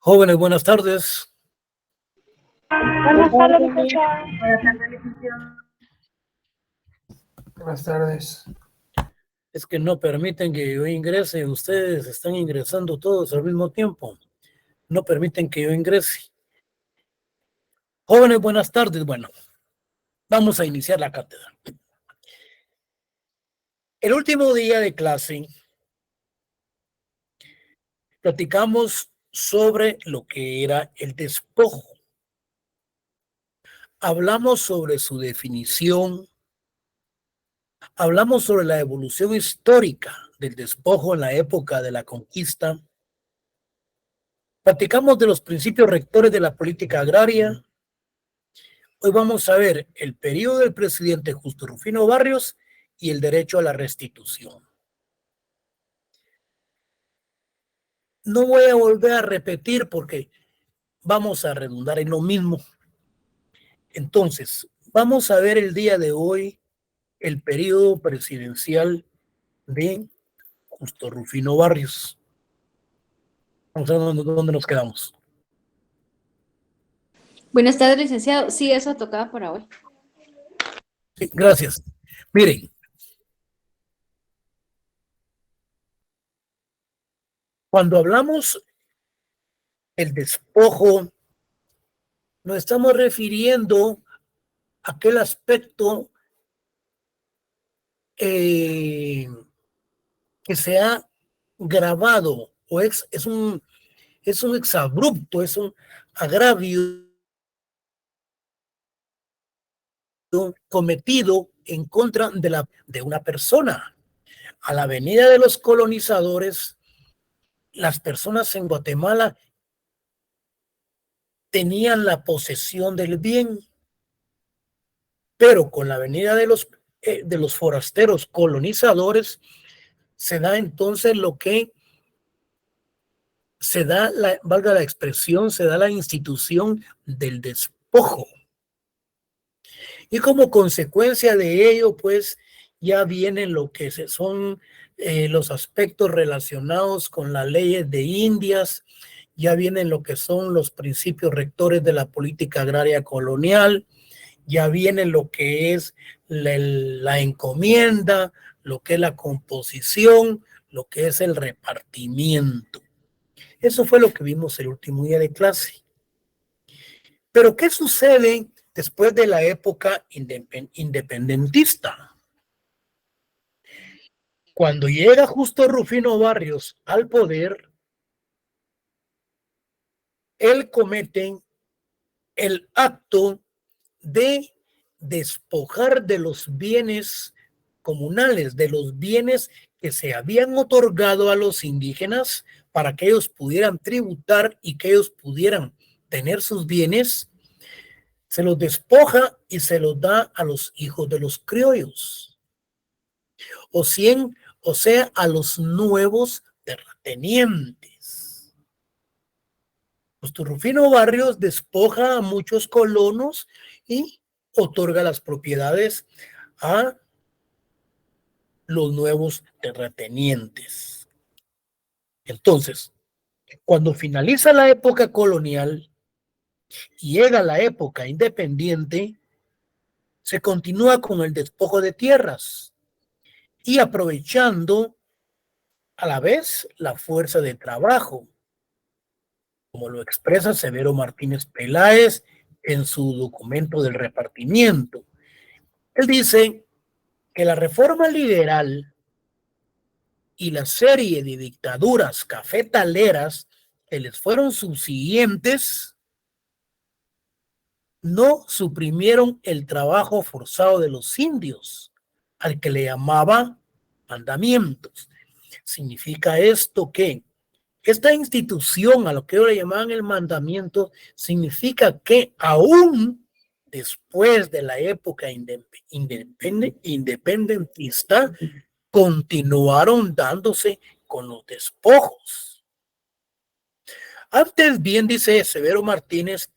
Jóvenes, buenas tardes. Buenas tardes, licenciado. Buenas tardes, licenciado. Buenas tardes. Es que no permiten que yo ingrese. Ustedes están ingresando todos al mismo tiempo. No permiten que yo ingrese. Jóvenes, buenas tardes. Bueno, vamos a iniciar la cátedra. El último día de clase platicamos sobre lo que era el despojo. Hablamos sobre su definición. Hablamos sobre la evolución histórica del despojo en la época de la conquista. Platicamos de los principios rectores de la política agraria. Hoy vamos a ver el periodo del presidente Justo Rufino Barrios y el derecho a la restitución. No voy a volver a repetir porque vamos a redundar en lo mismo. Entonces, vamos a ver el día de hoy el periodo presidencial de Justo Rufino Barrios. Vamos a ver dónde nos quedamos. Buenas tardes, licenciado. Sí, eso tocaba por hoy. Sí, gracias. Miren, cuando hablamos del despojo, nos estamos refiriendo a aquel aspecto que se ha grabado o es un exabrupto, es un agravio cometido en contra de una persona. A la venida de los colonizadores, las personas en Guatemala tenían la posesión del bien, pero con la venida de los forasteros colonizadores se da entonces lo que se da, valga la expresión, se da la institución del despojo. Y como consecuencia de ello, pues ya vienen lo que son los aspectos relacionados con las leyes de Indias, ya vienen lo que son los principios rectores de la política agraria colonial, ya viene lo que es la encomienda, lo que es la composición, lo que es el repartimiento. Eso fue lo que vimos el último día de clase. Pero ¿qué sucede después de la época independentista? Cuando llega Justo Rufino Barrios al poder, él comete el acto de despojar de los bienes comunales, de los bienes que se habían otorgado a los indígenas para que ellos pudieran tributar y que ellos pudieran tener sus bienes, se los despoja y se los da a los hijos de los criollos, o sea, a los nuevos terratenientes. Justo Rufino Barrios despoja a muchos colonos y otorga las propiedades a los nuevos terratenientes. Entonces, cuando finaliza la época colonial y llega la época independiente, se continúa con el despojo de tierras y aprovechando a la vez la fuerza de trabajo, como lo expresa Severo Martínez Peláez en su documento del repartimiento. Él dice que la reforma liberal y la serie de dictaduras cafetaleras que les fueron subsiguientes no suprimieron el trabajo forzado de los indios, al que le llamaba mandamientos. Significa esto que esta institución, a lo que ellos le llamaban el mandamiento, significa que aún después de la época independentista, continuaron dándose con los despojos. Antes bien dice Severo Martínez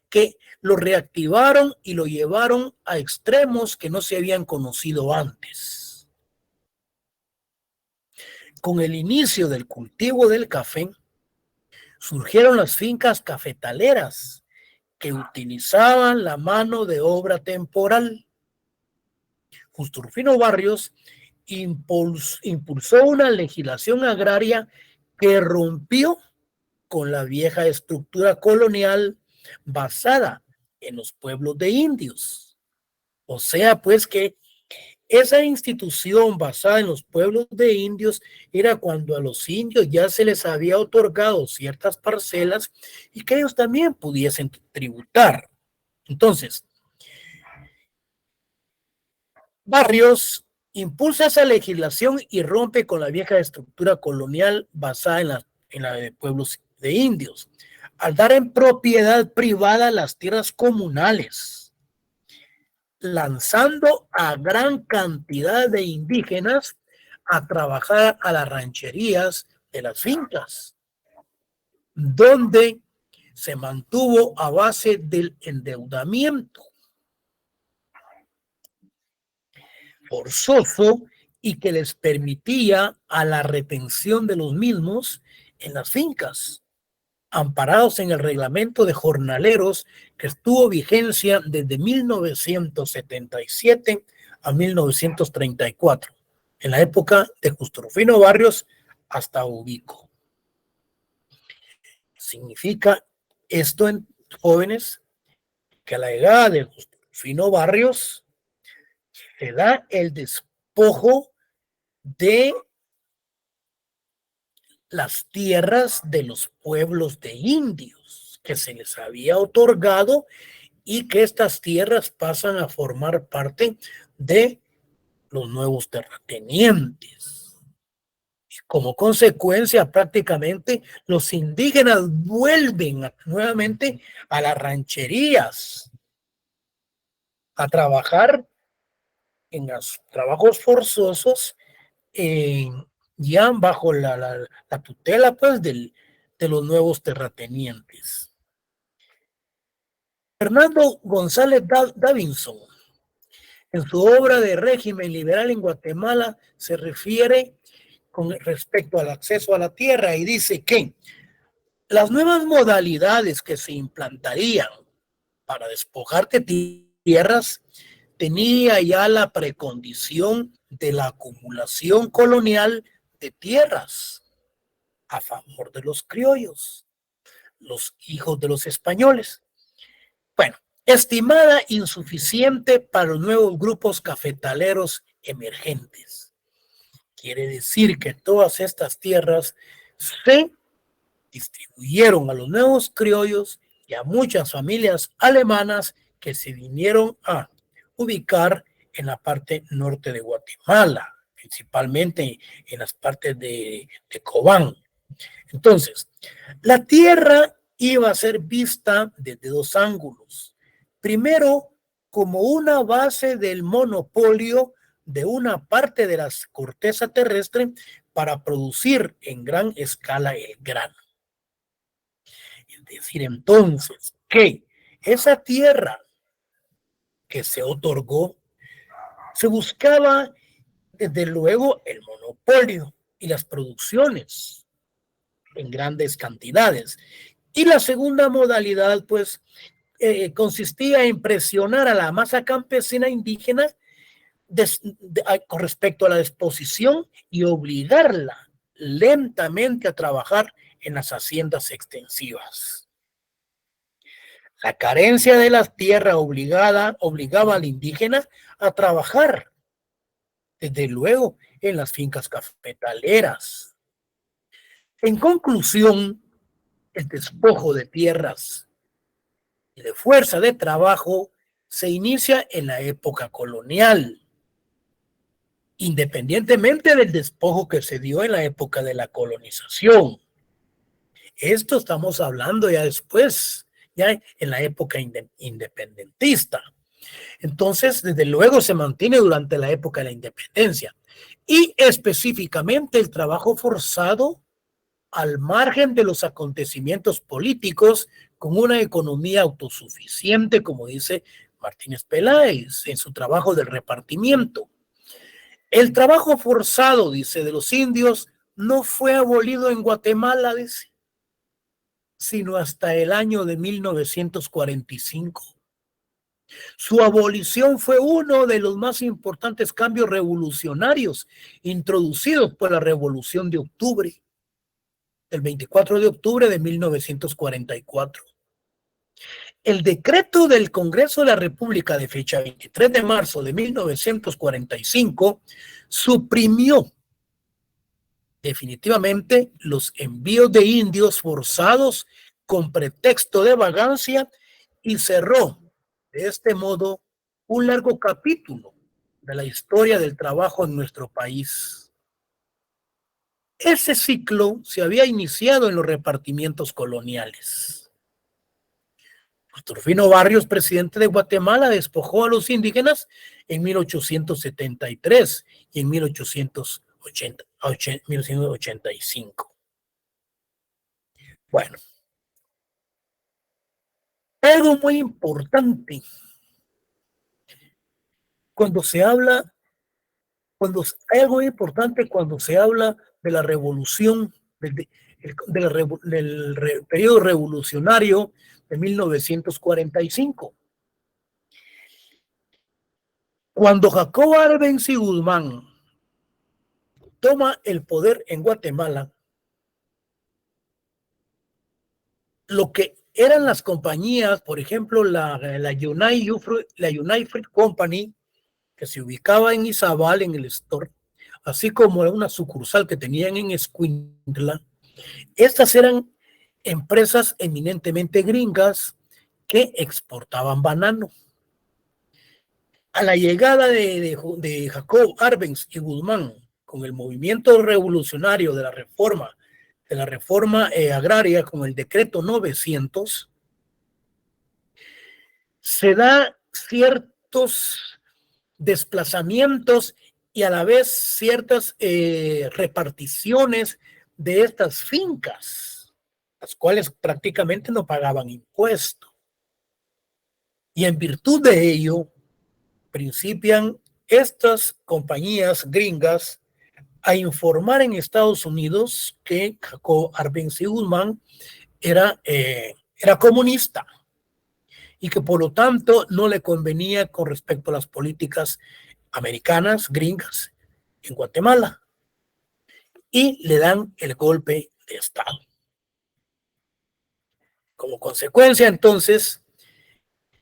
que lo reactivaron y lo llevaron a extremos que no se habían conocido antes. Con el inicio del cultivo del café, surgieron las fincas cafetaleras que utilizaban la mano de obra temporal. Justo Rufino Barrios impulsó una legislación agraria que rompió con la vieja estructura colonial basada en los pueblos de indios. O sea, pues que esa institución basada en los pueblos de indios era cuando a los indios ya se les había otorgado ciertas parcelas y que ellos también pudiesen tributar. Entonces, Barrios impulsa esa legislación y rompe con la vieja estructura colonial basada en la de pueblos de indios, al dar en propiedad privada las tierras comunales, lanzando a gran cantidad de indígenas a trabajar a las rancherías de las fincas, donde se mantuvo a base del endeudamiento forzoso y que les permitía a la retención de los mismos en las fincas, amparados en el reglamento de jornaleros que estuvo vigencia desde 1977 a 1934, en la época de Justo Rufino Barrios hasta Ubico. Significa esto, en jóvenes, que a la llegada de Justo Rufino Barrios se da el despojo de las tierras de los pueblos de indios que se les había otorgado y que estas tierras pasan a formar parte de los nuevos terratenientes. Como consecuencia, prácticamente los indígenas vuelven nuevamente a las rancherías a trabajar en los trabajos forzosos, ya bajo la tutela pues de los nuevos terratenientes. Fernando González Davinson, en su obra de Régimen Liberal en Guatemala, se refiere con respecto al acceso a la tierra y dice que las nuevas modalidades que se implantarían para despojarte tierras tenía ya la precondición de la acumulación colonial de tierras a favor de los criollos, los hijos de los españoles. Bueno, estimada insuficiente para los nuevos grupos cafetaleros emergentes. Quiere decir que todas estas tierras se distribuyeron a los nuevos criollos y a muchas familias alemanas que se vinieron a ubicar en la parte norte de Guatemala, principalmente en las partes de Cobán. Entonces, la tierra iba a ser vista desde dos ángulos. Primero, como una base del monopolio de una parte de la corteza terrestre para producir en gran escala el grano. Es decir, entonces, que esa tierra que se otorgó, se buscaba desde luego el monopolio y las producciones en grandes cantidades. Y la segunda modalidad, pues, consistía en presionar a la masa campesina indígena con respecto a la disposición y obligarla lentamente a trabajar en las haciendas extensivas. La carencia de la tierra obligaba al indígena a trabajar, desde luego, en las fincas cafetaleras. En conclusión, el despojo de tierras y de fuerza de trabajo se inicia en la época colonial, independientemente del despojo que se dio en la época de la colonización. Esto estamos hablando ya después, ya en la época independentista. Entonces, desde luego se mantiene durante la época de la independencia y específicamente el trabajo forzado al margen de los acontecimientos políticos con una economía autosuficiente, como dice Martínez Peláez en su trabajo del repartimiento. El trabajo forzado, dice, de los indios no fue abolido en Guatemala, dice. sino hasta el año de 1945. Su abolición fue uno de los más importantes cambios revolucionarios introducidos por la Revolución de Octubre, el 24 de octubre de 1944. El decreto del Congreso de la República de fecha 23 de marzo de 1945 suprimió definitivamente los envíos de indios forzados con pretexto de vagancia y cerró de este modo un largo capítulo de la historia del trabajo en nuestro país. Ese ciclo se había iniciado en los repartimientos coloniales. Rufino Barrios, presidente de Guatemala, despojó a los indígenas en 1873 y en 1985. Bueno, algo muy importante cuando se habla, hay algo muy importante cuando se habla de la revolución, del periodo revolucionario de 1945. Cuando Jacobo Arbenz y Guzmán toma el poder en Guatemala, lo que eran las compañías, por ejemplo, la United Fruit Company, que se ubicaba en Izabal, en el Store, así como una sucursal que tenían en Escuintla, estas eran empresas eminentemente gringas que exportaban banano. A la llegada de Jacob Arbenz y Guzmán con el movimiento revolucionario de la reforma agraria, con el decreto 900, se da ciertos desplazamientos y a la vez ciertas reparticiones de estas fincas, las cuales prácticamente no pagaban impuesto. Y en virtud de ello, principian estas compañías gringas a informar en Estados Unidos que Jacob Arbenz y Guzmán era comunista y que por lo tanto no le convenía con respecto a las políticas americanas, gringas, en Guatemala, y le dan el golpe de Estado. Como consecuencia, entonces,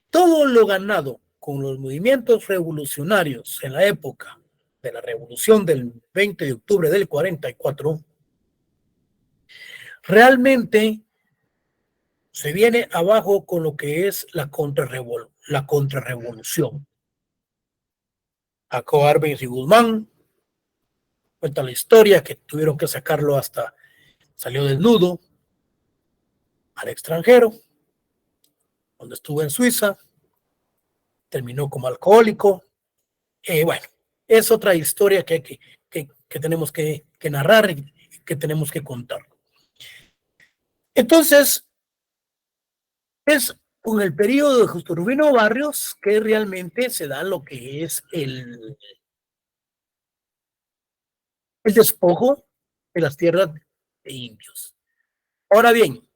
todo lo ganado con los movimientos revolucionarios en la época de la revolución del 20 de octubre del 44, realmente se viene abajo con lo que es la contrarrevolución. Jacob Arbenz y Guzmán cuenta la historia que tuvieron que sacarlo hasta salió desnudo al extranjero, donde estuvo en Suiza, terminó como alcohólico. Bueno, es otra historia que tenemos que narrar y que tenemos que contar. Entonces, es con el periodo de Justo Rufino Barrios que realmente se da lo que es el despojo de las tierras de indios. Ahora bien,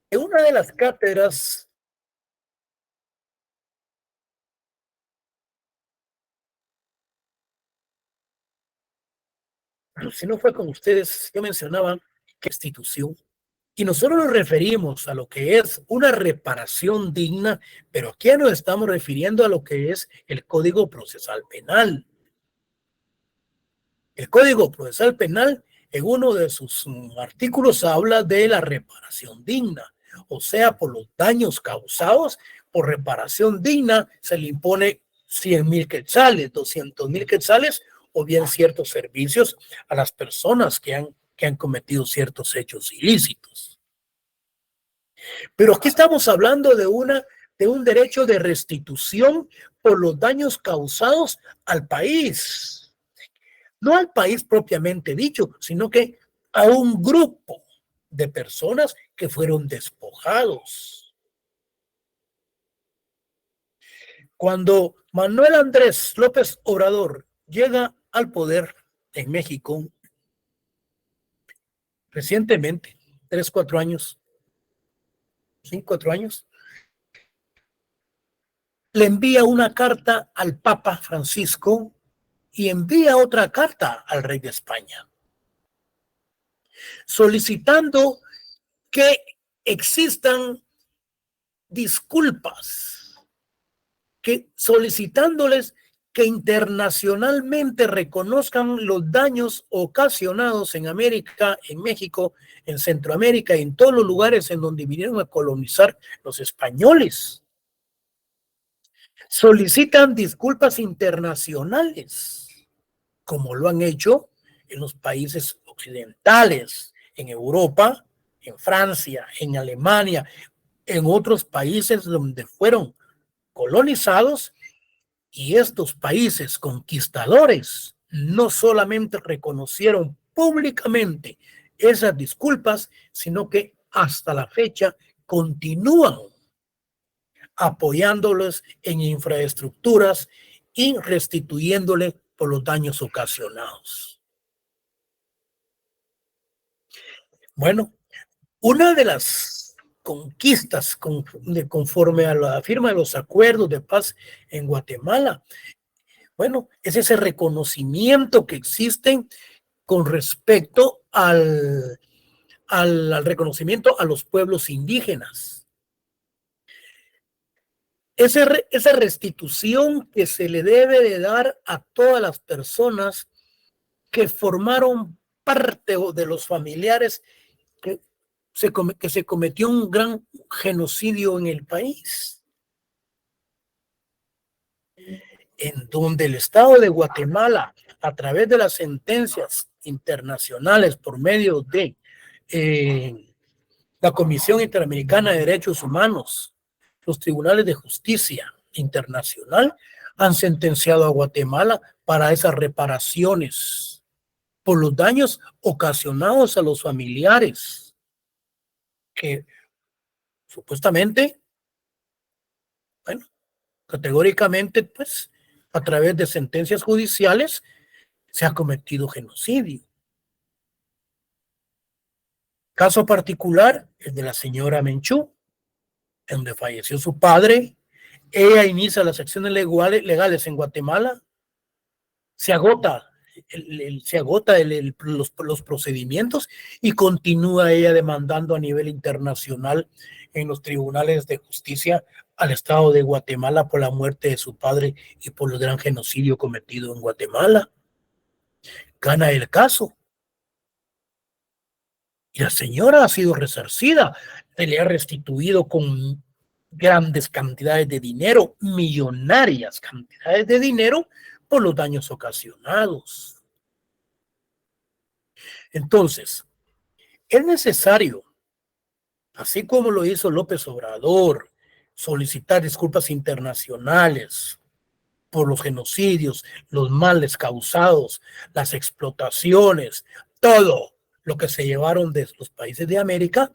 en una de las cátedras si no fue con ustedes, ya mencionaban que institución. Y nosotros nos referimos a lo que es una reparación digna, pero aquí nos estamos refiriendo a lo que es el Código Procesal Penal. El Código Procesal Penal, en uno de sus artículos, habla de la reparación digna, o sea, por los daños causados, por reparación digna se le impone 100,000 quetzales, 200,000 quetzales, o bien ciertos servicios a las personas que han cometido ciertos hechos ilícitos. Pero aquí estamos hablando de un derecho de restitución por los daños causados al país. No al país propiamente dicho, sino que a un grupo de personas que fueron despojados. Cuando Manuel Andrés López Obrador llega al poder en México recientemente, 3, 4 años, 5, 4 años, le envía una carta al Papa Francisco y envía otra carta al rey de España, solicitando que existan disculpas, que solicitándoles que internacionalmente reconozcan los daños ocasionados en América, en México, en Centroamérica y en todos los lugares en donde vinieron a colonizar los españoles. Solicitan disculpas internacionales, como lo han hecho en los países occidentales, en Europa, en Francia, en Alemania, en otros países donde fueron colonizados, y estos países conquistadores no solamente reconocieron públicamente esas disculpas, sino que hasta la fecha continúan apoyándolos en infraestructuras y restituyéndole por los daños ocasionados. Bueno, una de las conquistas conforme a la firma de los acuerdos de paz en Guatemala, bueno, es ese reconocimiento que existe con respecto al reconocimiento a los pueblos indígenas. Esa restitución que se le debe de dar a todas las personas que formaron parte de los familiares que se cometió un gran genocidio en el país, en donde el Estado de Guatemala, a través de las sentencias internacionales por medio de la Comisión Interamericana de Derechos Humanos, los tribunales de justicia internacional, han sentenciado a Guatemala para esas reparaciones por los daños ocasionados a los familiares que supuestamente, bueno, categóricamente, pues, a través de sentencias judiciales se ha cometido genocidio. Caso particular, el de la señora Menchú, donde falleció su padre. Ella inicia las acciones legales en Guatemala. Se agota los procedimientos y continúa ella demandando a nivel internacional en los tribunales de justicia al Estado de Guatemala por la muerte de su padre y por el gran genocidio cometido en Guatemala. Gana el caso. Y la señora ha sido resarcida, se le ha restituido con grandes cantidades de dinero, millonarias cantidades de dinero por los daños ocasionados. Entonces, es necesario, así como lo hizo López Obrador, solicitar disculpas internacionales por los genocidios, los males causados, las explotaciones, todo lo que se llevaron de los países de América.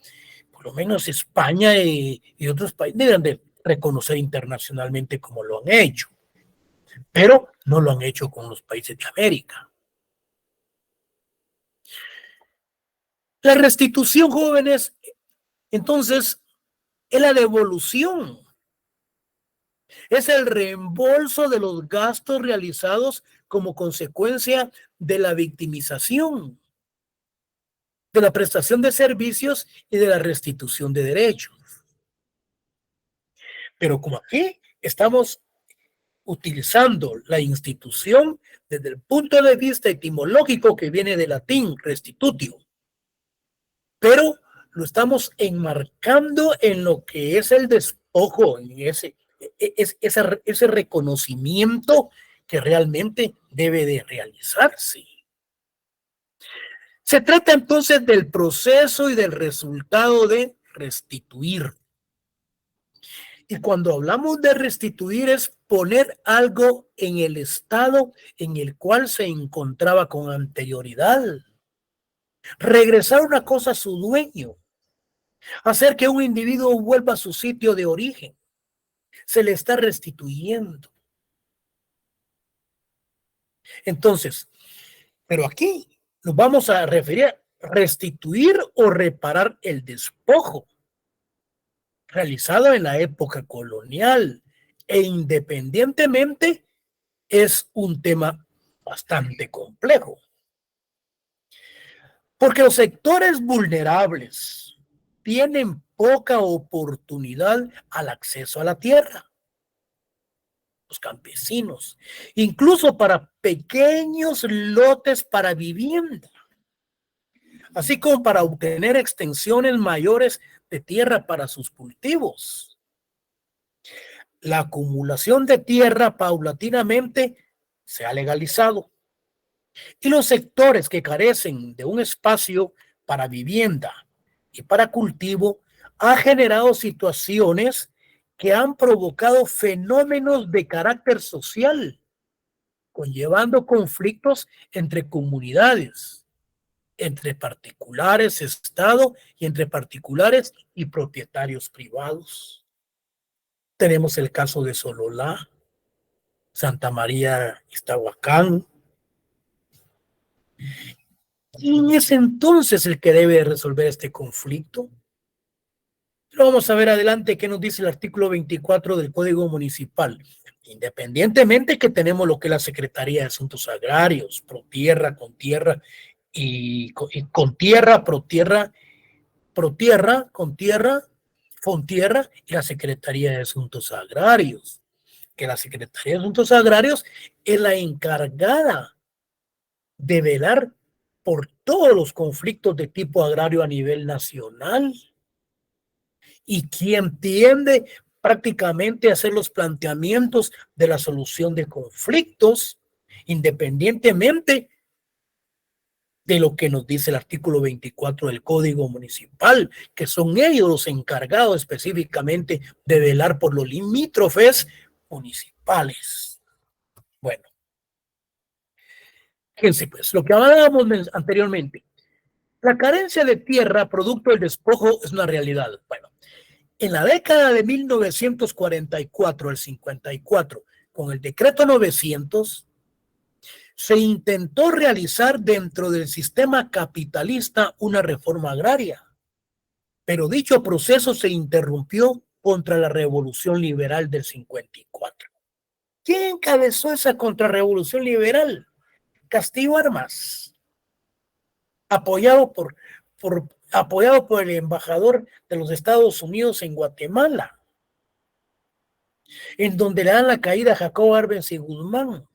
Por lo menos España y otros países deben de reconocer internacionalmente como lo han hecho, pero no lo han hecho con los países de América. La restitución, jóvenes, entonces, es la devolución, es el reembolso de los gastos realizados como consecuencia de la victimización, de la prestación de servicios y de la restitución de derechos. Pero como aquí estamos utilizando la institución desde el punto de vista etimológico que viene del latín restitutio, pero lo estamos enmarcando en lo que es el despojo, en ese reconocimiento que realmente debe de realizarse. Se trata entonces del proceso y del resultado de restituir. Y cuando hablamos de restituir es poner algo en el estado en el cual se encontraba con anterioridad. Regresar una cosa a su dueño. Hacer que un individuo vuelva a su sitio de origen. Se le está restituyendo. Entonces, pero aquí nos vamos a referir restituir o reparar el despojo realizado en la época colonial e independientemente es un tema bastante complejo. Porque los sectores vulnerables tienen poca oportunidad al acceso a la tierra. Los campesinos, incluso para pequeños lotes para vivienda, así como para obtener extensiones mayores de tierra para sus cultivos. La acumulación de tierra paulatinamente se ha legalizado y los sectores que carecen de un espacio para vivienda y para cultivo ha generado situaciones que han provocado fenómenos de carácter social, conllevando conflictos entre comunidades, entre particulares, Estado, y entre particulares y propietarios privados. Tenemos el caso de Sololá, Santa María, Iztahuacán. ¿Quién es entonces el que debe resolver este conflicto? Lo vamos a ver adelante qué nos dice el artículo 24 del Código Municipal. Independientemente que tenemos lo que es la Secretaría de Asuntos Agrarios, pro tierra, con tierra y con tierra, pro tierra, con tierra, Fontierra y la Secretaría de Asuntos Agrarios, que la Secretaría de Asuntos Agrarios es la encargada de velar por todos los conflictos de tipo agrario a nivel nacional y quien tiende prácticamente a hacer los planteamientos de la solución de conflictos, independientemente de lo que nos dice el artículo 24 del Código Municipal, que son ellos los encargados específicamente de velar por los limítrofes municipales. Bueno, fíjense pues, lo que hablábamos anteriormente, la carencia de tierra producto del despojo es una realidad. Bueno, en la década de 1944 al 54, con el decreto 900, se intentó realizar dentro del sistema capitalista una reforma agraria, pero dicho proceso se interrumpió contra la Revolución Liberal del 54. ¿Quién encabezó esa contrarrevolución liberal? Castillo Armas, apoyado por el embajador de los Estados Unidos en Guatemala, en donde le dan la caída a Jacobo Arbenz y Guzmán,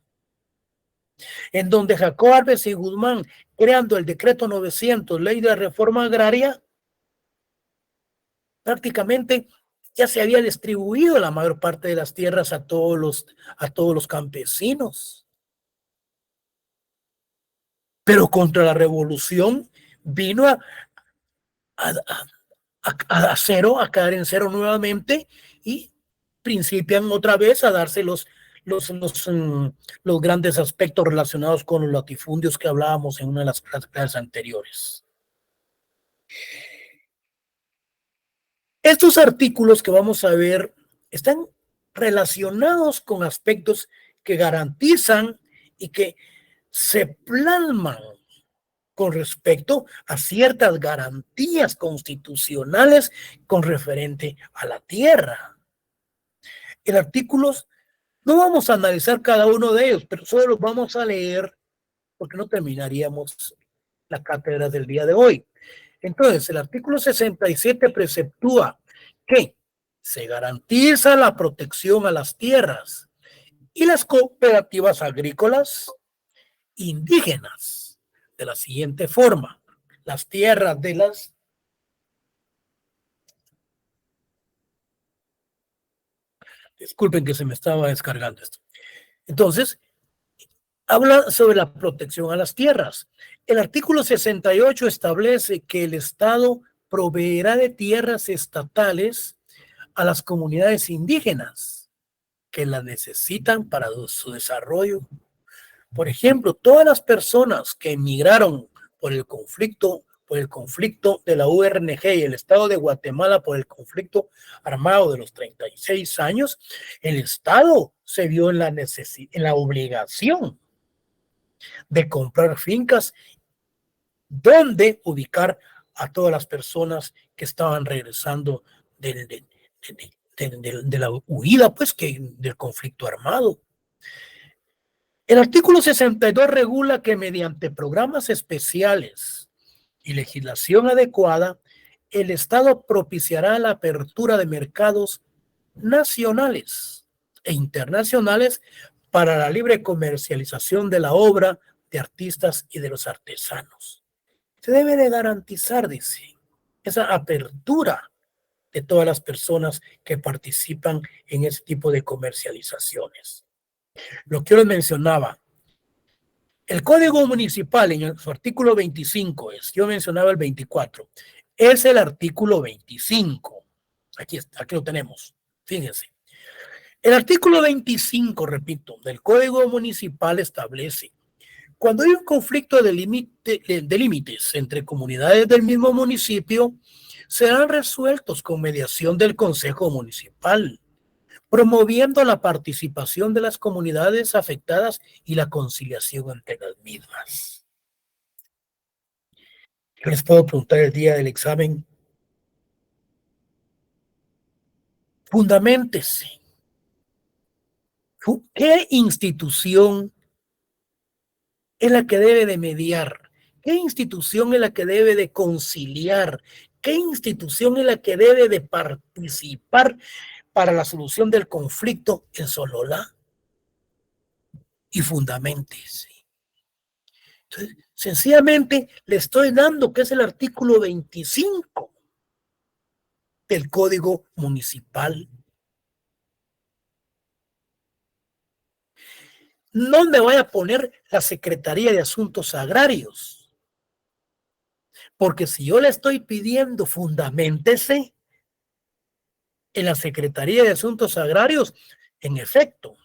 en donde Jacobo Arbenz y Guzmán, creando el decreto 900, ley de reforma agraria, prácticamente ya se había distribuido la mayor parte de las tierras a todos los campesinos. Pero contra la revolución vino a cero, a caer en cero nuevamente y principian otra vez a darse los grandes aspectos relacionados con los latifundios que hablábamos en una de las clases anteriores. Estos artículos que vamos a ver están relacionados con aspectos que garantizan y que se plasman con respecto a ciertas garantías constitucionales con referente a la tierra. En artículos, no vamos a analizar cada uno de ellos, pero solo los vamos a leer porque no terminaríamos la cátedra del día de hoy. Entonces, el artículo 67 preceptúa que se garantiza la protección a las tierras y las cooperativas agrícolas indígenas de la siguiente forma: las tierras de las disculpen que se me estaba descargando esto. Entonces, habla sobre la protección a las tierras. El artículo 68 establece que el Estado proveerá de tierras estatales a las comunidades indígenas que las necesitan para su desarrollo. Por ejemplo, todas las personas que emigraron por el conflicto de la URNG y el Estado de Guatemala por el conflicto armado de los 36 años, el Estado se vio en la obligación de comprar fincas dónde ubicar a todas las personas que estaban regresando de la huida, pues, del conflicto armado. El artículo 62 regula que mediante programas especiales y legislación adecuada, el Estado propiciará la apertura de mercados nacionales e internacionales para la libre comercialización de la obra de artistas y de los artesanos. Se debe de garantizar, dice, esa apertura de todas las personas que participan en ese tipo de comercializaciones. Lo que yo les mencionaba, el Código Municipal en su artículo 25 yo mencionaba el 24, es el artículo 25. Aquí lo tenemos, fíjense. El artículo 25, repito, del Código Municipal establece: cuando hay un conflicto de límites entre comunidades del mismo municipio, serán resueltos con mediación del Consejo Municipal, promoviendo la participación de las comunidades afectadas y la conciliación entre las mismas. Yo les puedo preguntar el día del examen: fundaméntese. ¿Qué institución es la que debe de mediar? ¿Qué institución es la que debe de conciliar? ¿Qué institución es la que debe de participar para la solución del conflicto en Sololá? Y fundaméntese. Entonces, sencillamente le estoy dando que es el artículo 25 del Código Municipal. No me voy a poner la Secretaría de Asuntos Agrarios, porque si yo le estoy pidiendo fundaméntese en la Secretaría de Asuntos Agrarios, en efecto,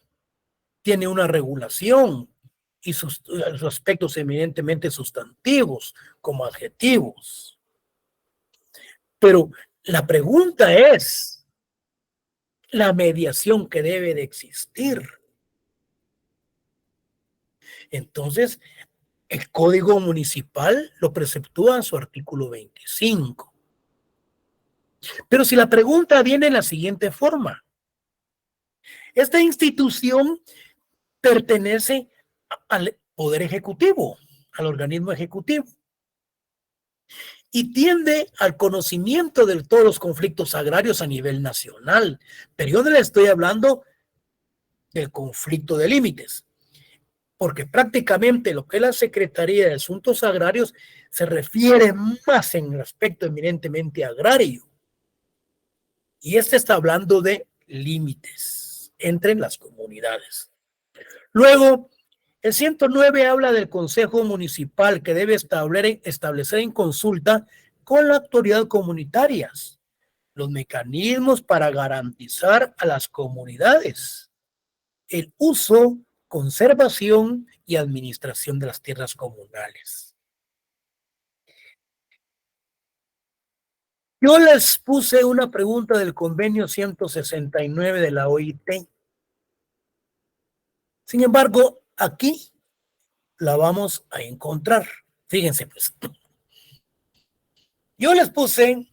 tiene una regulación y sus aspectos eminentemente sustantivos como adjetivos. Pero la pregunta es la mediación que debe de existir. Entonces, el Código Municipal lo preceptúa en su artículo 25. Pero si la pregunta viene en la siguiente forma: esta institución pertenece al Poder Ejecutivo, al organismo ejecutivo, y tiende al conocimiento de todos los conflictos agrarios a nivel nacional. Pero yo no le estoy hablando del conflicto de límites, porque prácticamente lo que es la Secretaría de Asuntos Agrarios se refiere más en el aspecto eminentemente agrario. Y está hablando de límites entre las comunidades. Luego, el 109 habla del Consejo Municipal, que debe establecer en consulta con la autoridad comunitarias los mecanismos para garantizar a las comunidades el uso, conservación y administración de las tierras comunales. Yo les puse una pregunta del convenio 169 de la OIT. Sin embargo, aquí la vamos a encontrar. Fíjense, pues. Yo les puse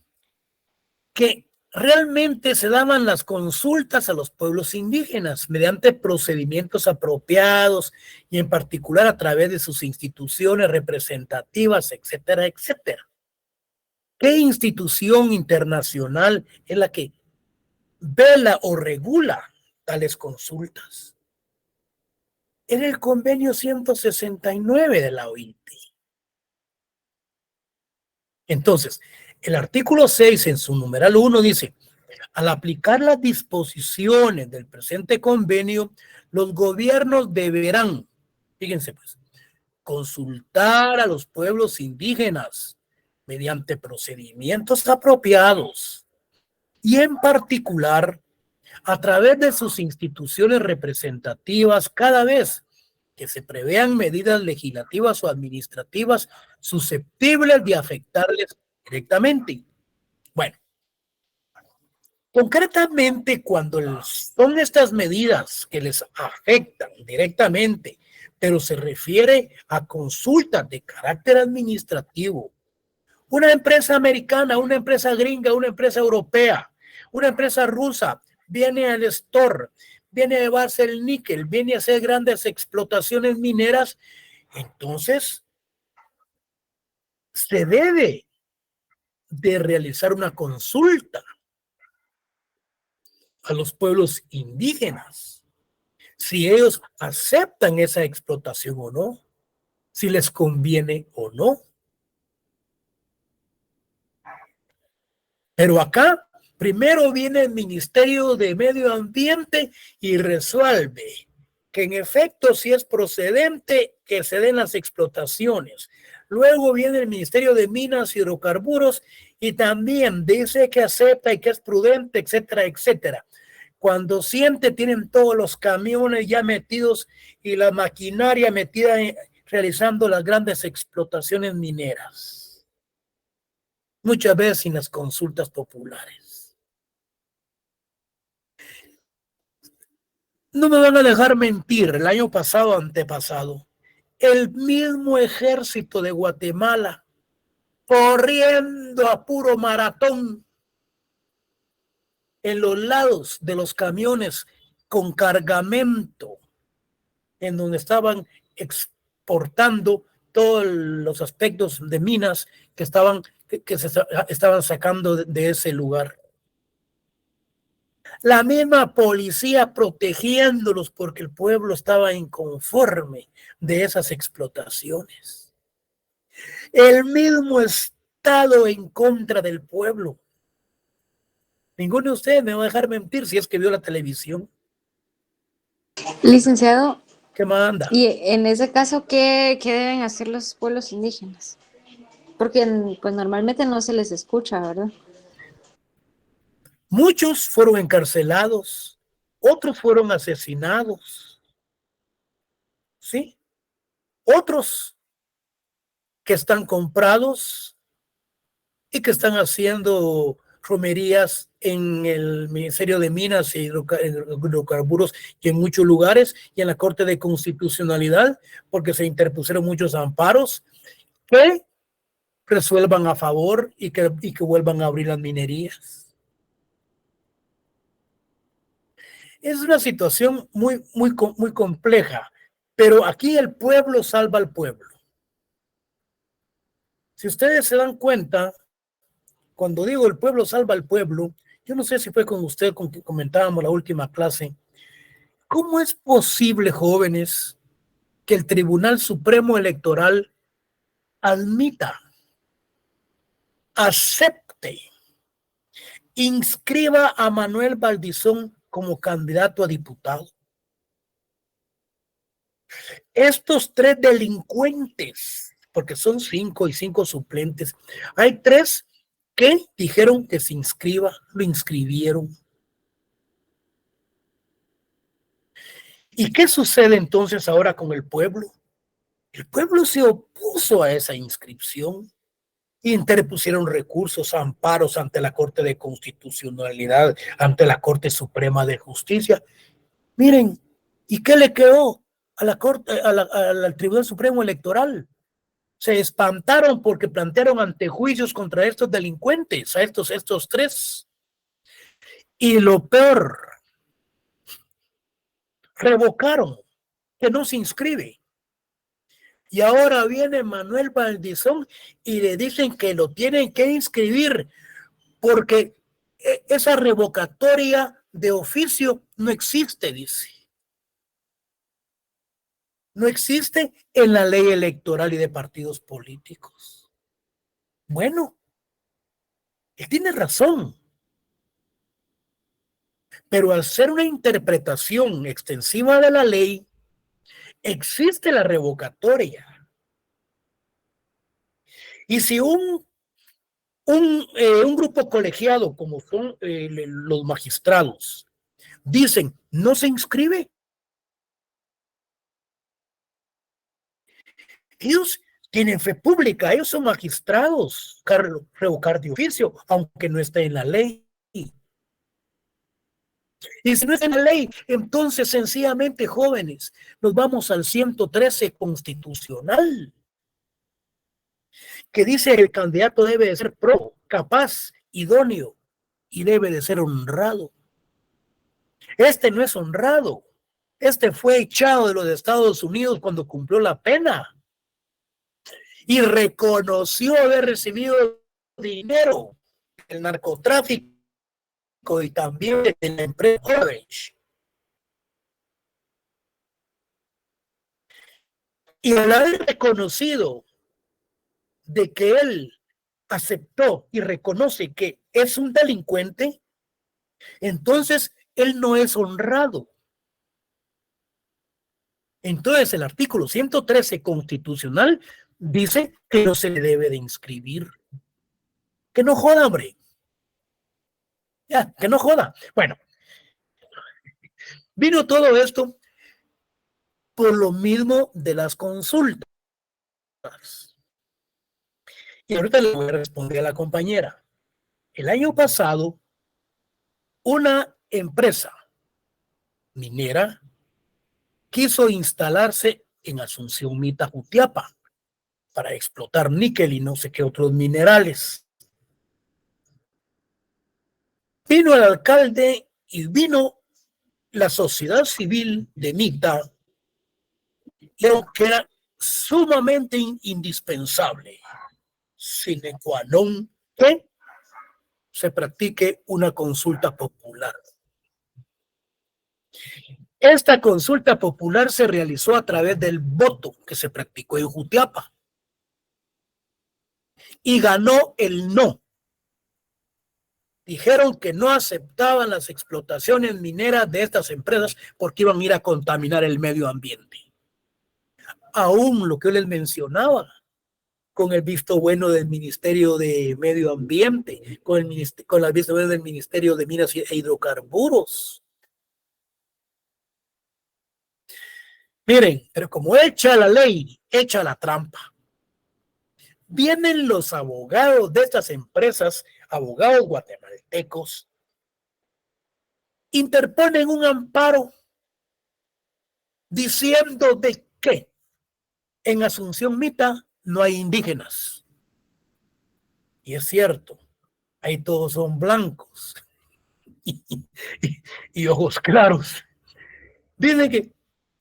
que realmente se daban las consultas a los pueblos indígenas mediante procedimientos apropiados y en particular a través de sus instituciones representativas, etcétera, etcétera. ¿Qué institución internacional es la que vela o regula tales consultas? En el convenio 169 de la OIT. Entonces, el artículo 6 en su numeral 1 dice: al aplicar las disposiciones del presente convenio, los gobiernos deberán, fíjense pues, consultar a los pueblos indígenas mediante procedimientos apropiados y en particular a través de sus instituciones representativas cada vez que se prevean medidas legislativas o administrativas susceptibles de afectarles directamente. Bueno, concretamente, cuando son estas medidas que les afectan directamente, pero se refiere a consultas de carácter administrativo. Una empresa americana, una empresa gringa, una empresa europea, una empresa rusa viene al store, viene a llevarse el níquel, viene a hacer grandes explotaciones mineras, entonces se debe de realizar una consulta a los pueblos indígenas, si ellos aceptan esa explotación o no, si les conviene o no. Pero acá primero viene el Ministerio de Medio Ambiente y resuelve que en efecto si es procedente que se den las explotaciones. Luego viene el Ministerio de Minas y Hidrocarburos y también dice que acepta y que es prudente, etcétera, etcétera. Cuando siente, tienen todos los camiones ya metidos y la maquinaria metida realizando las grandes explotaciones mineras. Muchas veces sin las consultas populares. No me van a dejar mentir, el año pasado, antepasado, el mismo ejército de Guatemala, corriendo a puro maratón en los lados de los camiones con cargamento, en donde estaban exportando todos los aspectos de minas que se estaban sacando de ese lugar. La misma policía protegiéndolos porque el pueblo estaba inconforme de esas explotaciones. El mismo Estado en contra del pueblo. Ninguno de ustedes me va a dejar mentir si es que vio la televisión. Licenciado, ¿Qué manda? y en ese caso, ¿qué deben hacer los pueblos indígenas? Porque pues normalmente no se les escucha, ¿verdad? Muchos fueron encarcelados, otros fueron asesinados, ¿sí? Otros que están comprados y que están haciendo romerías en el Ministerio de Minas y Hidrocarburos y en muchos lugares y en la Corte de Constitucionalidad, porque se interpusieron muchos amparos que resuelvan a favor y que vuelvan a abrir las minerías. Es una situación muy compleja, pero aquí el pueblo salva al pueblo. Si ustedes se dan cuenta, cuando digo el pueblo salva al pueblo, yo no sé si fue con usted con quien comentábamos la última clase, ¿cómo es posible, jóvenes, que el Tribunal Supremo Electoral admita, acepte, inscriba a Manuel Valdizón como candidato a diputado? Estos tres delincuentes, porque son 5 y 5 suplentes, hay 3 que dijeron que se inscriba, lo inscribieron. ¿Y qué sucede entonces ahora con el pueblo? El pueblo se opuso a esa inscripción. Interpusieron recursos, amparos ante la Corte de Constitucionalidad, ante la Corte Suprema de Justicia. Miren, ¿y qué le quedó a la Corte, al Tribunal Supremo Electoral? Se espantaron porque plantearon antejuicios contra estos delincuentes, a estos 3. Y lo peor, revocaron que no se inscribe. Y ahora viene Manuel Valdizón y le dicen que lo tienen que inscribir porque esa revocatoria de oficio no existe, dice. No existe en la ley electoral y de partidos políticos. Bueno, él tiene razón. Pero al ser una interpretación extensiva de la ley, existe la revocatoria. Y si un grupo colegiado, como son los magistrados, dicen, no se inscribe, ellos tienen fe pública, ellos son magistrados, revocar de oficio, aunque no esté en la ley. Y si no es en la ley, entonces sencillamente, jóvenes, nos vamos al 113 constitucional, que dice que el candidato debe de ser pro, capaz, idóneo y debe de ser honrado. Este no es honrado. Este fue echado de los Estados Unidos cuando cumplió la pena y reconoció haber recibido dinero del narcotráfico y también de la empresa Orange. Y al haber reconocido de que él aceptó y reconoce que es un delincuente, entonces él no es honrado. Entonces el artículo 113 constitucional dice que no se le debe de inscribir. Que no joda, hombre. Ya, que no joda. Bueno, vino todo esto por lo mismo de las consultas. Y ahorita le voy a responder a la compañera. El año pasado, una empresa minera quiso instalarse en Asunción Mita, Jutiapa, para explotar níquel y no sé qué otros minerales. Vino el alcalde y vino la sociedad civil de Mita, que era sumamente indispensable, sine qua non, que se practique una consulta popular. Esta consulta popular se realizó a través del voto que se practicó en Jutiapa y ganó el no. Dijeron que no aceptaban las explotaciones mineras de estas empresas porque iban a ir a contaminar el medio ambiente. Aún lo que yo les mencionaba, con el visto bueno del Ministerio de Medio Ambiente, con el visto bueno del Ministerio de Minas e Hidrocarburos. Miren, pero como echa la ley, echa la trampa. Vienen los abogados de estas empresas, abogados guatemaltecos, interponen un amparo diciendo de que en Asunción Mita no hay indígenas. Y es cierto, ahí todos son blancos y ojos claros. Dicen que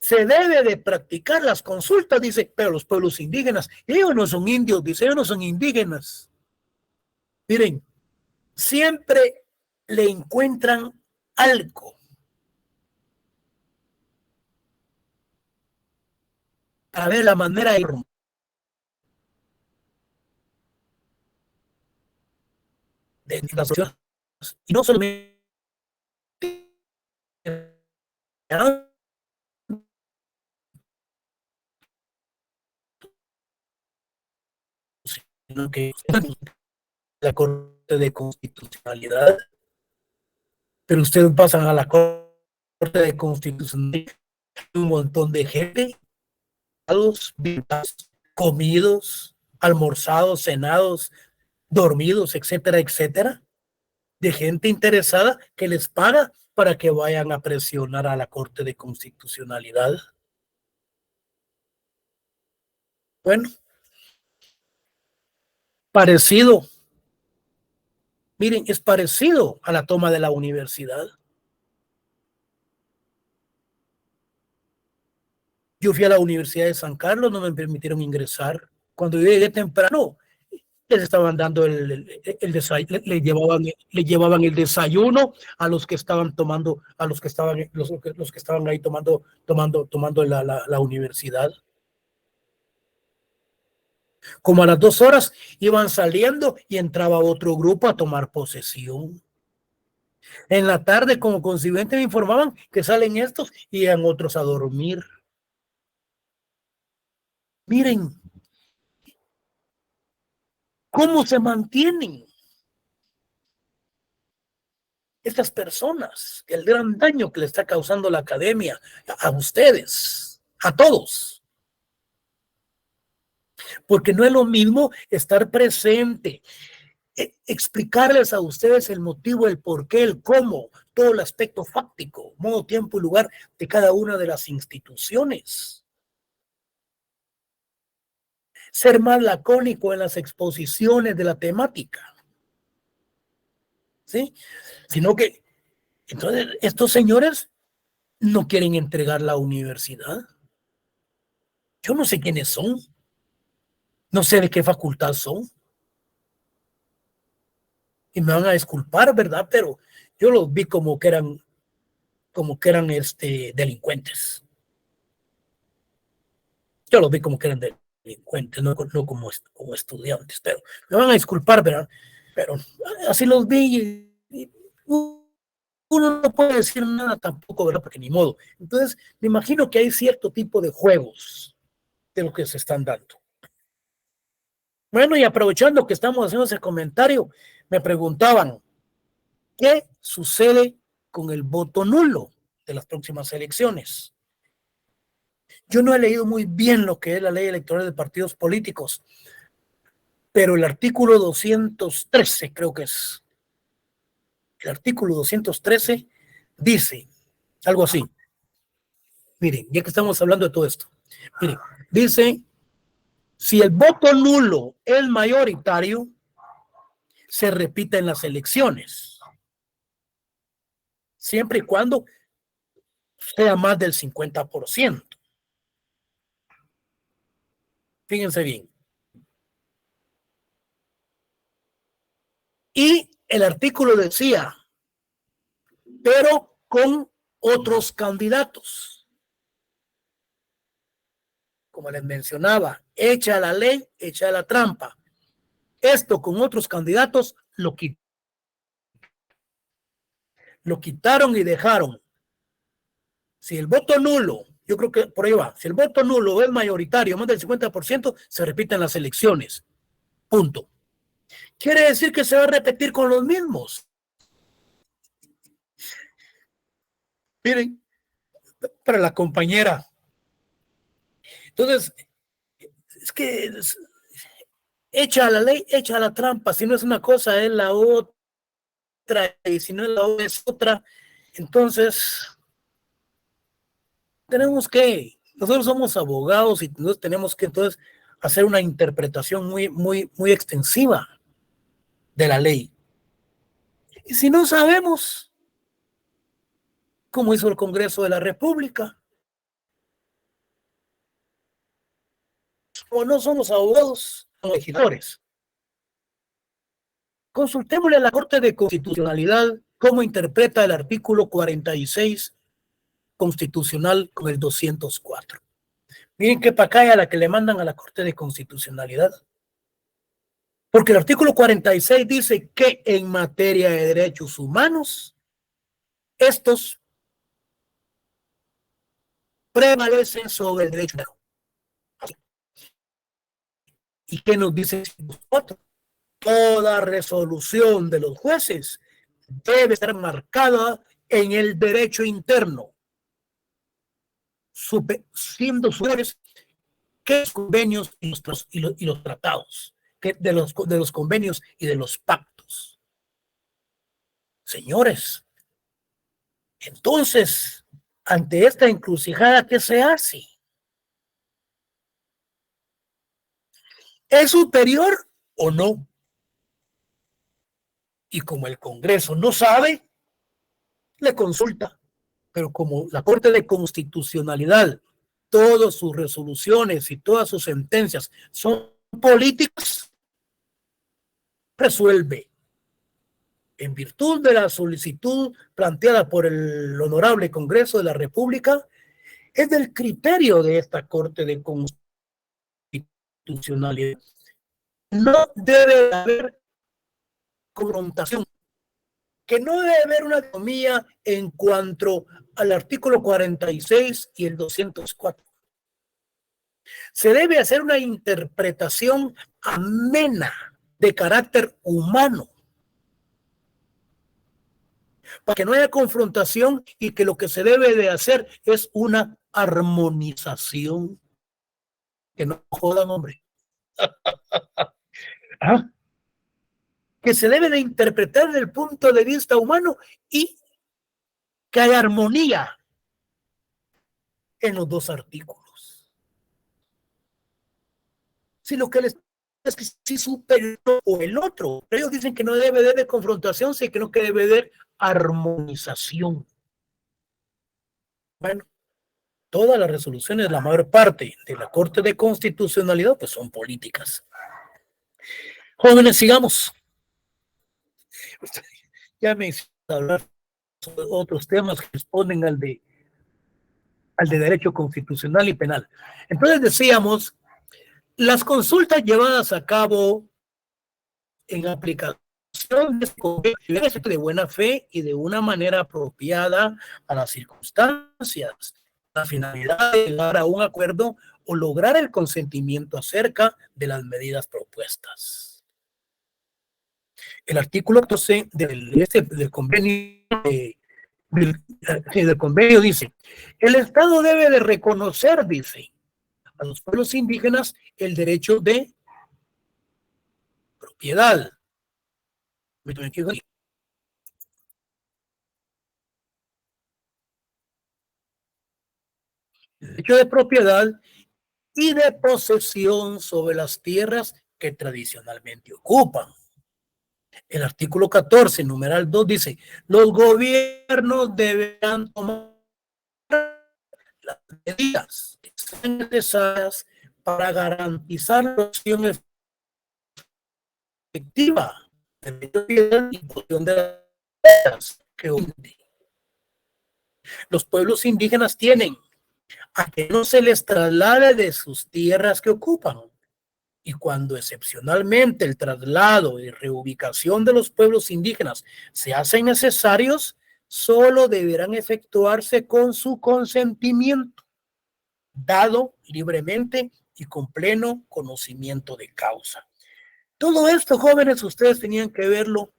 se debe de practicar las consultas, dice, pero los pueblos indígenas, ellos no son indios, dice, ellos no son indígenas. Miren, siempre le encuentran algo para ver la manera de las opciones. Y no solamente sino que la Corte de Constitucionalidad, pero ustedes pasan a la Corte de Constitucionalidad, un montón de gente, comidos, almorzados, cenados, dormidos, etcétera, etcétera, de gente interesada que les paga para que vayan a presionar a la Corte de Constitucionalidad. Bueno, parecido. Miren, es parecido a la toma de la universidad. Yo fui a la Universidad de San Carlos, no me permitieron ingresar. Cuando yo llegué temprano, les estaban dando el desayuno, le llevaban el desayuno a los que estaban tomando, a los que estaban ahí tomando la universidad. Como a las 2 horas iban saliendo y entraba otro grupo a tomar posesión. En la tarde, como consiguiente, me informaban que salen estos y iban otros a dormir. Miren cómo se mantienen estas personas, el gran daño que le está causando la academia a ustedes, a todos. Porque no es lo mismo estar presente, explicarles a ustedes el motivo, el por qué, el cómo, todo el aspecto fáctico, modo, tiempo y lugar de cada una de las instituciones. Ser más lacónico en las exposiciones de la temática. ¿Sí? Sino que, entonces, estos señores no quieren entregar la universidad. Yo no sé quiénes son. No sé de qué facultad son. Y me van a disculpar, ¿verdad? Pero yo los vi como que eran delincuentes. Yo los vi como que eran delincuentes, no como estudiantes, pero me van a disculpar, ¿verdad? Pero así los vi y uno no puede decir nada tampoco, ¿verdad? Porque ni modo. Entonces, me imagino que hay cierto tipo de juegos de lo que se están dando. Bueno, y aprovechando que estamos haciendo ese comentario, me preguntaban, ¿qué sucede con el voto nulo de las próximas elecciones? Yo no he leído muy bien lo que es la ley electoral de partidos políticos, pero el artículo 213, creo que es, el artículo 213 dice algo así. Miren, ya que estamos hablando de todo esto, miren, dice, si el voto nulo es mayoritario, se repita en las elecciones, siempre y cuando sea más del 50%. Fíjense bien. Y el artículo decía, pero con otros candidatos. Como les mencionaba, hecha la ley, hecha la trampa. Esto con otros candidatos lo quitaron y dejaron. Si el voto nulo, yo creo que por ahí va, si el voto nulo es mayoritario, más del 50%, se repiten las elecciones. Punto. Quiere decir que se va a repetir con los mismos. Miren, para la compañera. Entonces, es que echa la ley, echa la trampa. Si no es una cosa, es la otra. Y si no es la otra, es otra. Entonces, nosotros somos abogados y nosotros tenemos que entonces hacer una interpretación muy extensiva de la ley. Y si no sabemos, como hizo el Congreso de la República, como no somos abogados, somos legisladores, consultémosle a la Corte de Constitucionalidad cómo interpreta el artículo 46 constitucional con el 204. Miren qué pacaya la que le mandan a la Corte de Constitucionalidad. Porque el artículo 46 dice que en materia de derechos humanos, estos prevalecen sobre el derecho humano. ¿Y qué nos dice el 204? Toda resolución de los jueces debe estar marcada en el derecho interno, siendo superiores que los convenios y los tratados, que de los convenios y de los pactos. Señores, entonces, ante esta encrucijada, ¿qué se hace? ¿Es superior o no? Y como el Congreso no sabe, le consulta. Pero como la Corte de Constitucionalidad, todas sus resoluciones y todas sus sentencias son políticas, resuelve. En virtud de la solicitud planteada por el Honorable Congreso de la República, es del criterio de esta Corte de Constitucionalidad. No debe haber confrontación, que no debe haber una dicotomía en cuanto al artículo 46 y el 204. Se debe hacer una interpretación amena de carácter humano, para que no haya confrontación y que lo que se debe de hacer es una armonización. Que no jodan, hombre. ¿Ah? Que se debe de interpretar desde el punto de vista humano y que hay armonía en los dos artículos. Si lo que les es que si superior o el otro, ellos dicen que no debe haber de confrontación, sino que debe haber armonización. Bueno, todas las resoluciones, la mayor parte de la Corte de Constitucionalidad, pues son políticas. Jóvenes, sigamos. Ya me hice hablar sobre otros temas que responden al de derecho constitucional y penal. Entonces decíamos, las consultas llevadas a cabo en aplicación de buena fe y de una manera apropiada a las circunstancias, la finalidad de llegar a un acuerdo o lograr el consentimiento acerca de las medidas propuestas. El artículo 12 del convenio del convenio dice, el Estado debe de reconocer, dice, a los pueblos indígenas el derecho de propiedad. El derecho de propiedad y de posesión sobre las tierras que tradicionalmente ocupan. El artículo 14, numeral 2 dice, los gobiernos deberán tomar las medidas que sean necesarias para garantizar la acción efectiva de propiedad y posesión de las tierras que ocupan. Los pueblos indígenas tienen a que no se les traslade de sus tierras que ocupan. Y cuando excepcionalmente el traslado y reubicación de los pueblos indígenas se hacen necesarios, solo deberán efectuarse con su consentimiento, dado libremente y con pleno conocimiento de causa. Todo esto, jóvenes, ustedes tenían que verlo,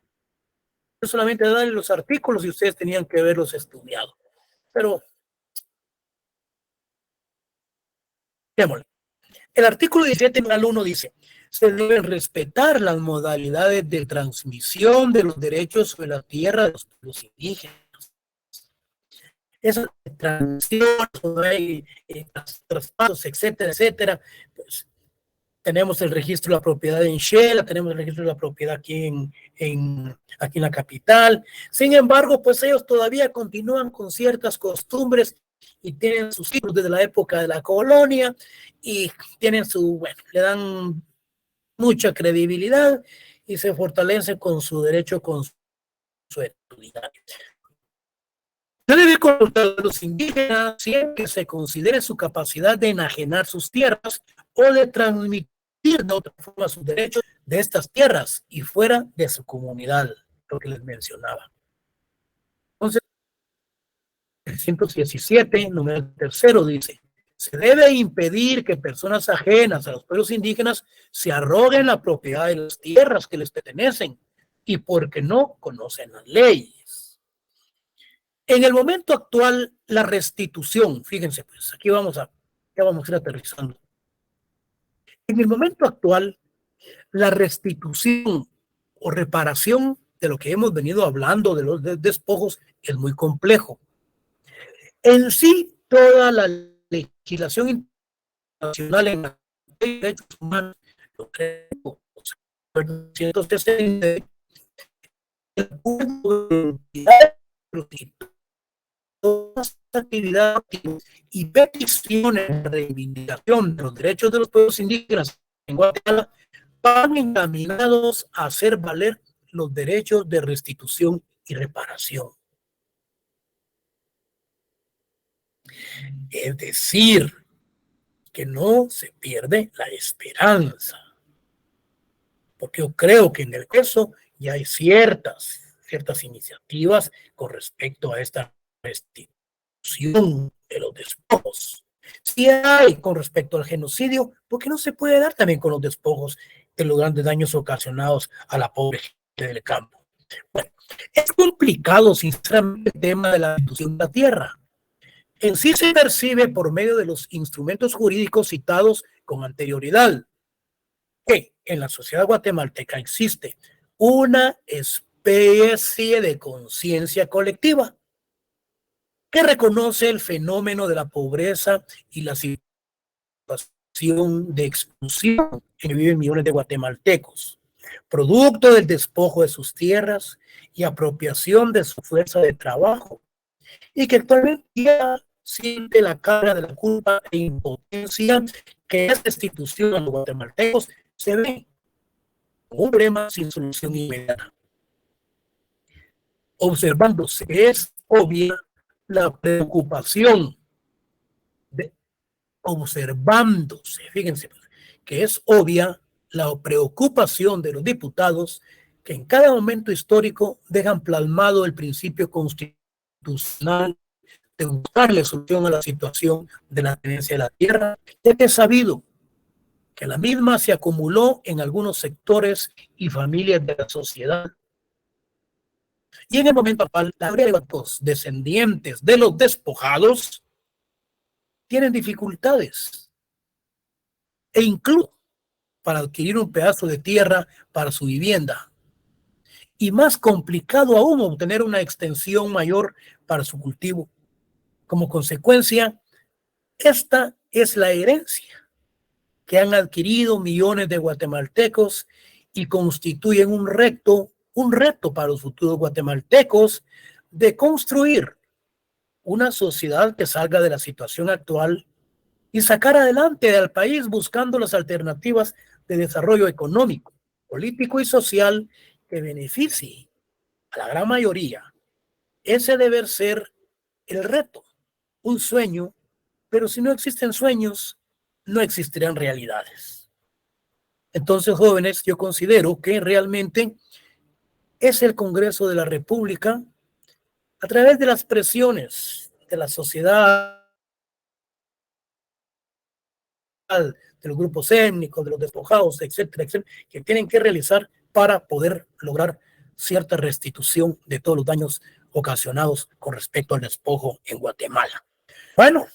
no solamente darle los artículos y ustedes tenían que verlos estudiados. Pero, démosle. El artículo 17 al 1 dice, se deben respetar las modalidades de transmisión de los derechos sobre la tierra de los pueblos indígenas. Esa transmisión, traspasos, etcétera, etcétera. Pues, tenemos el registro de la propiedad en Shela, tenemos el registro de la propiedad aquí aquí en la capital. Sin embargo, pues ellos todavía continúan con ciertas costumbres y tienen sus hijos desde la época de la colonia y tienen le dan mucha credibilidad y se fortalecen con su derecho consuetudinario. Se debe consultar a los indígenas siempre que se considere su capacidad de enajenar sus tierras o de transmitir de otra forma sus derechos de estas tierras y fuera de su comunidad, lo que les mencionaba. Entonces, el 117, número 3, dice, se debe impedir que personas ajenas a los pueblos indígenas se arroguen la propiedad de las tierras que les pertenecen y porque no conocen las leyes. En el momento actual, la restitución, fíjense, pues aquí ya vamos a ir aterrizando. En el momento actual, la restitución o reparación de lo que hemos venido hablando de los despojos es muy complejo. En sí, toda la legislación internacional en materia de derechos humanos, todas las actividades y peticiones de reivindicación de los derechos de los pueblos indígenas en Guatemala van encaminados a hacer valer los derechos de restitución y reparación. Es decir, que no se pierde la esperanza. Porque yo creo que en el caso ya hay ciertas iniciativas con respecto a esta restitución de los despojos. Si hay con respecto al genocidio, ¿por qué no se puede dar también con los despojos de los grandes daños ocasionados a la pobre gente del campo? Bueno, es complicado, sinceramente, el tema de la restitución de la tierra. En sí se percibe por medio de los instrumentos jurídicos citados con anterioridad que en la sociedad guatemalteca existe una especie de conciencia colectiva que reconoce el fenómeno de la pobreza y la situación de exclusión en que viven millones de guatemaltecos, producto del despojo de sus tierras y apropiación de su fuerza de trabajo, y que actualmente ya siente la carga de la culpa e impotencia que esta institución a los guatemaltecos se ve como un problema sin solución inmediata. Observándose que es obvia la preocupación observándose, fíjense, que es obvia la preocupación de los diputados que en cada momento histórico dejan plasmado el principio constitucional de buscarle solución a la situación de la tenencia de la tierra, ya que es sabido que la misma se acumuló en algunos sectores y familias de la sociedad. Y en el momento actual, la mayoría de los descendientes de los despojados tienen dificultades e incluso para adquirir un pedazo de tierra para su vivienda. Y más complicado aún obtener una extensión mayor para su cultivo. Como consecuencia, esta es la herencia que han adquirido millones de guatemaltecos y constituyen un reto para los futuros guatemaltecos de construir una sociedad que salga de la situación actual y sacar adelante al país buscando las alternativas de desarrollo económico, político y social que beneficie a la gran mayoría. Ese debe ser el reto, un sueño, pero si no existen sueños, no existirán realidades. Entonces, jóvenes, yo considero que realmente es el Congreso de la República, a través de las presiones de la sociedad, de los grupos étnicos, de los despojados, etcétera, etcétera, que tienen que realizar para poder lograr cierta restitución de todos los daños ocasionados con respecto al despojo en Guatemala. Bueno,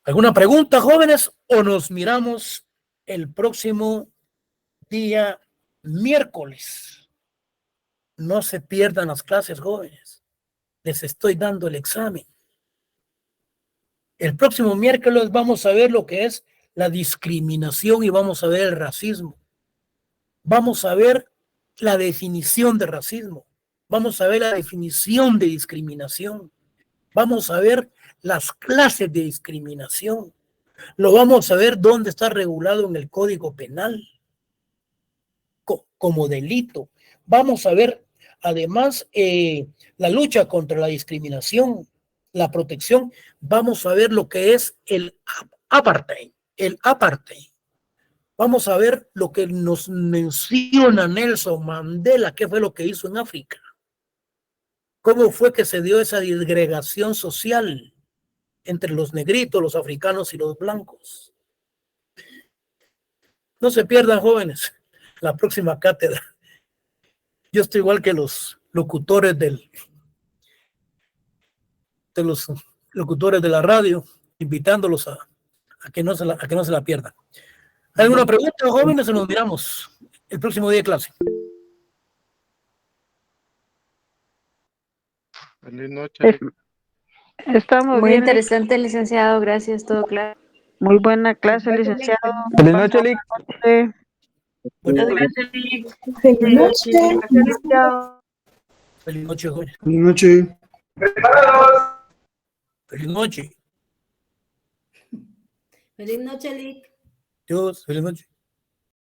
¿alguna pregunta, jóvenes? ¿O nos miramos el próximo día miércoles? No se pierdan las clases, jóvenes. Les estoy dando el examen. El próximo miércoles vamos a ver lo que es la discriminación y vamos a ver el racismo. Vamos a ver la definición de racismo. Vamos a ver la definición de discriminación. Vamos a ver las clases de discriminación. Lo vamos a ver dónde está regulado en el Código Penal como delito. Vamos a ver además la lucha contra la discriminación, la protección. Vamos a ver lo que es el apartheid. Vamos a ver lo que nos menciona Nelson Mandela, qué fue lo que hizo en África. ¿Cómo fue que se dio esa disgregación social entre los negritos, los africanos y los blancos? No se pierdan, jóvenes, la próxima cátedra. Yo estoy igual que los locutores de la radio, invitándolos a que no se la pierdan. ¿Hay alguna pregunta, jóvenes? Nos miramos el próximo día de clase. Feliz noche. Estamos Muy bien. interesante, licenciado. Gracias, todo claro. Muy buena clase, licenciado. Feliz noche, Lic. Buenas noches. Feliz noche. Feliz noche, jóvenes. Feliz noche. Feliz noche. Feliz noche, Lic. Dios, feliz noche.